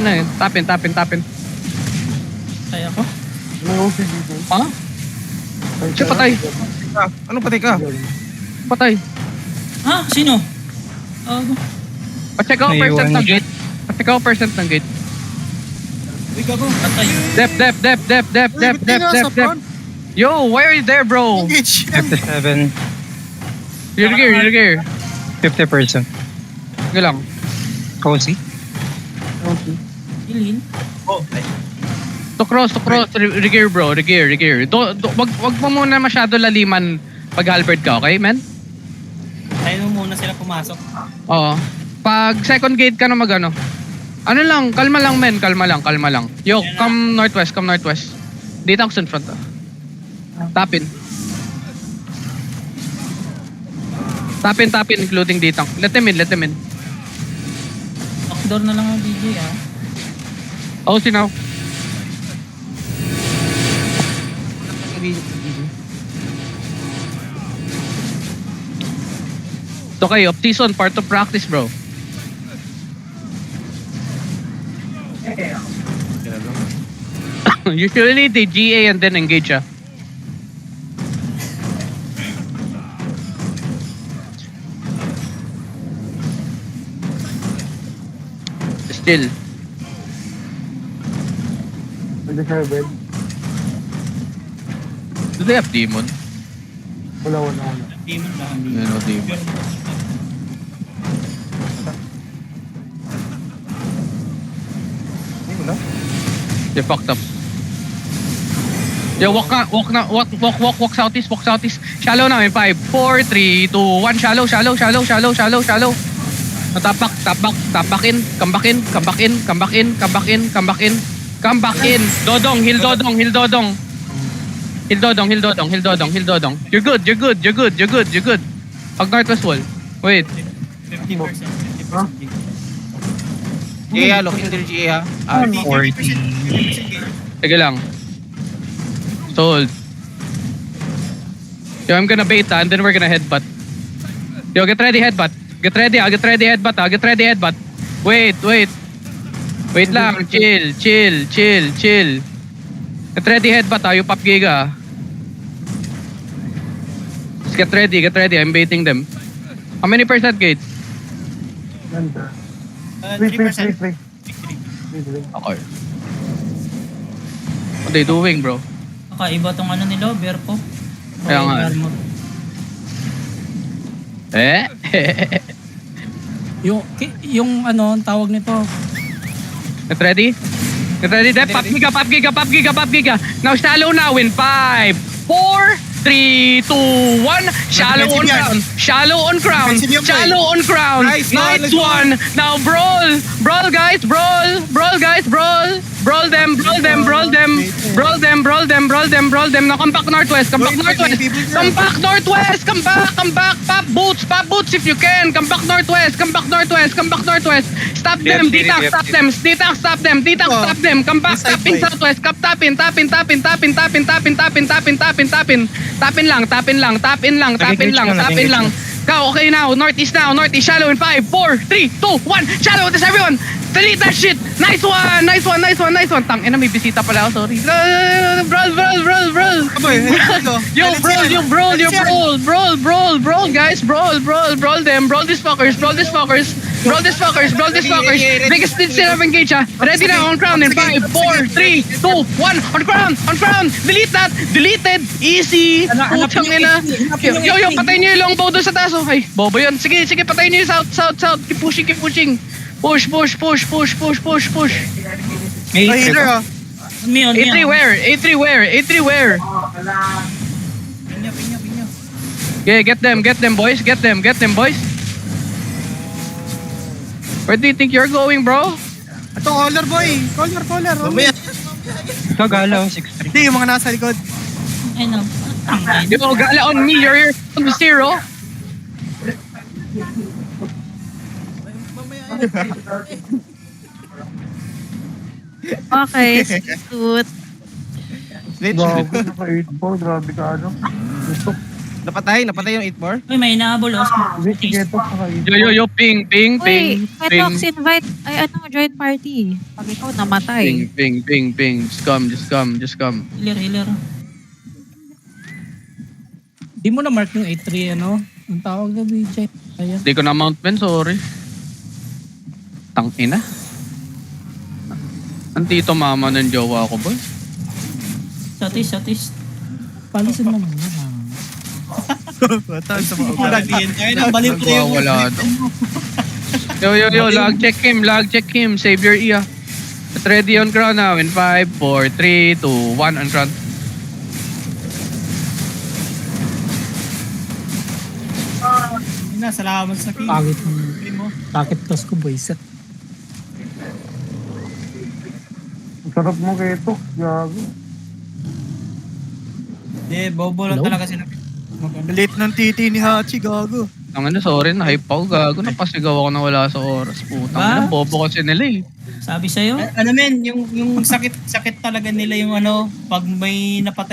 na yun. Tapin. Kaya ko? May OC dito. Ha? Siya patay. Anong patay ka? Patay. Ha? Sino? Pa-check out percent ng gate. Pa-check out percent ng gate. Uy, gago. Patay. Dep. Yo, why are you there, bro? Engage. 57, You're here. 50%. Sige lang. Cozy. Ilin? Oh, To cross. Regear, bro. Regear. Wag mo muna masyado laliman pag halberd ka, okay, man? Tayo muna sila pumasok. Oo. Pag second gate ka na magano. Ano lang, kalma lang, men. Kalma lang. Yo, come northwest. Dito ako sa front. Tapin, including dito. Let them in. Backdoor na lang ang DJ ah. Oh, sinaw. It's okay, off-season, part of practice, bro. Usually, they GA and then engage, ah. Still. Pwede siya bed. Do they have demon? Wala. Demon lang. No demon. They fucked up. Yo, walk southeast. Shallow na, in 5, 4, 3, 2, 1. Shallow. Tapak in. Come back in. Dodong, hill dodong. You're good. Pag northwest wall. Wait. 50%. GA, lock in their GA ha. 40. Sige lang. Sold. Yo, I'm gonna bait and then we're gonna headbutt. Yo, get ready headbutt. Get ready headbutt. Wait. Wait lang. Chill. Get ready headbutt yung pop giga. Just get ready. I'm baiting them. How many percent gates? Ganda. 3%. 3. Okay. What they doing, bro? Kakaiba tong ano nila, Verpo. Kaya nga. Yung ano, ang tawag nito. Get ready, Dep. Pop giga. Now shallow now in 5, 4, 3, 2, 1. Shallow on ground. Nice one. Now brawl guys. Brawl them. Now come back northwest. Come back. Pop boots if you can. Come back northwest. Stop them. Detox, stop them. Come back. Tapping southwest. Tapping lang. Go, okay now. Northeast. Shallow in 5, 4, 3, 2, 1. Shallow, that's everyone. Delete that shit. Nice one. Tangina, may bisita pala ako. Sorry. Brawl. Yo, brawl, guys. Brawl them. Brawl these fuckers. Biggest did still have engage, ha. Ready now, on ground in 5, 4, 3, 2, 1. On ground. Delete that. Deleted. Easy. Putang ina. Yo, patayin nyo yung longbow doon sa taas. Ay, bobo yun. Sige, patayin nyo yung south. Keep pushing. Push. Healer ha. A3 where? Pinya. Okay, get them, boys. Where do you think you're going, bro? Ito, caller boy. Caller. Mamaya. Ito, galaw, 6-3. Hindi, yung mga nasa likod. Ay no. Tangin. Yo, gala on me, you're on the 0. Okay, suit. Snitch. Grabe, naka-8 po. Grabe ka ano. Gusto. Napatay yung 8-4. Uy, may inahabol oh. Hindi, si Keto saka Yo, ping, ping, ping, Uy, ping, Ketox invite, ay ano, join party. Pag ikaw namatay. ping. Just come. Healer. Di mo na mark yung 8-3 ano? Ang tawag na BJ. Ayan. Hindi ko na mount men, sorry. Tangina. Nandito mama ng jowa ko, boy. Satis. Palisin mo muna. Patay sa mga ulan. Nagwawala daw. Yo, lag check him, save your ear. Get ready on crown now in 5, 4, 3, 2, 1 on crown. Salamat sa king. Takit toss ko boys. Ang sarap mo, Keto. Gago. Bobo lang Hello? talaga sila. Late ng titi ni Hachi, gago. Ang sorry, na-hype ako, gago. Napasigaw ako na wala sa oras. Putang Ba? ina, bobo kasi nila eh. Sabi sa'yo? Ano men, yung sakit talaga nila yung ano, pag may napatay